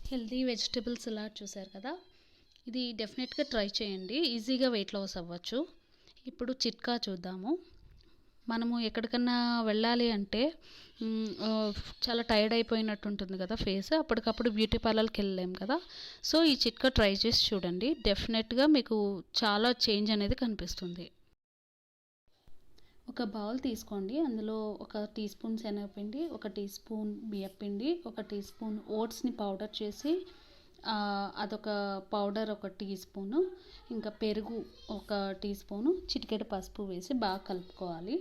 Healthy vegetable salad చూసారు కదా. ఇది డెఫినెట్గా ట్రై చేయండి, ఈజీగా వెయిట్ లాస్ అవ్వచ్చు. ఇప్పుడు చిట్కా చూద్దాము. మనము ఎక్కడికన్నా వెళ్ళాలి అంటే చాలా టైర్డ్ అయిపోయినట్టు ఉంటుంది కదా ఫేస్, అప్పటికప్పుడు బ్యూటీ పార్లర్కి వెళ్ళలేం కదా. సో ఈ చిట్కా ట్రై చేసి చూడండి, డెఫినెట్గా మీకు చాలా చేంజ్ అనేది కనిపిస్తుంది. ఒక బౌల్ తీసుకోండి, అందులో 1 టీ స్పూన్ శనగపిండి, 1 టీ స్పూన్ బియ్యపిండి, 1 టీ స్పూన్ ఓట్స్ని పౌడర్ చేసి అదొక పౌడర్ 1 టీ స్పూను, ఇంకా పెరుగు 1 టీ స్పూను, చిటికెడు పసుపు వేసి బాగా కలుపుకోవాలి.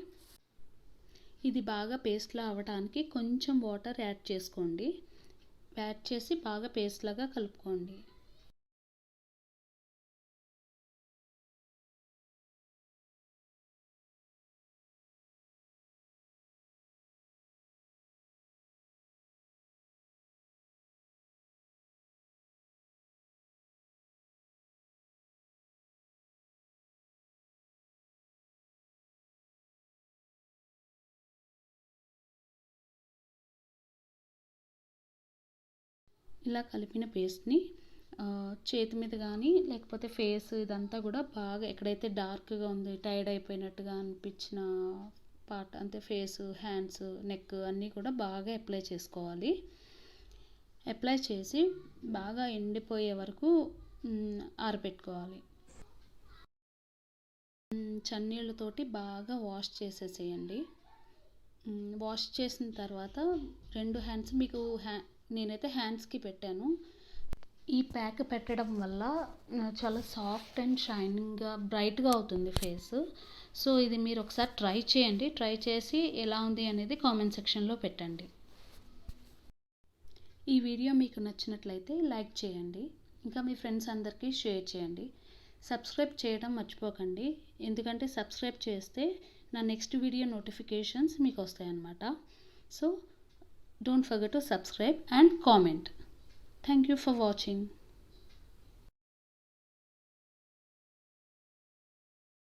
ఇది బాగా పేస్ట్లా అవ్వడానికి కొంచెం వాటర్ యాడ్ చేసుకోండి. యాడ్ చేసి బాగా పేస్ట్ లాగా కలుపుకోండి. ఇలా కలిపిన పేస్ట్ని చేతి మీద కానీ లేకపోతే ఫేస్ ఇదంతా కూడా బాగా ఎక్కడైతే డార్క్గా ఉంది టైర్డ్ అయిపోయినట్టుగా అనిపించిన పార్ట్ అంటే ఫేస్, హ్యాండ్స్, నెక్ అన్నీ కూడా బాగా అప్లై చేసుకోవాలి. అప్లై చేసి బాగా ఎండిపోయే వరకు ఆరబెట్టుకోవాలి. చన్నీళ్ళతోటి బాగా వాష్ చేసేసేయండి. వాష్ చేసిన తర్వాత 2 హ్యాండ్స్ మీకు నేనైతే హ్యాండ్స్కి పెట్టాను. ఈ ప్యాక్ పెట్టడం వల్ల చాలా సాఫ్ట్ అండ్ షైనింగ్గా బ్రైట్గా అవుతుంది ఫేస్. సో ఇది మీరు ఒకసారి ట్రై చేయండి. ట్రై చేసి ఎలా ఉంది అనేది కామెంట్ సెక్షన్లో పెట్టండి. ఈ వీడియో మీకు నచ్చినట్లయితే లైక్ చేయండి, ఇంకా మీ ఫ్రెండ్స్ అందరికీ షేర్ చేయండి. సబ్స్క్రైబ్ చేయడం మర్చిపోకండి, ఎందుకంటే సబ్స్క్రైబ్ చేస్తే నా నెక్స్ట్ వీడియో నోటిఫికేషన్స్ మీకు వస్తాయన్నమాట. So don't forget to subscribe and comment. Thank you for watching.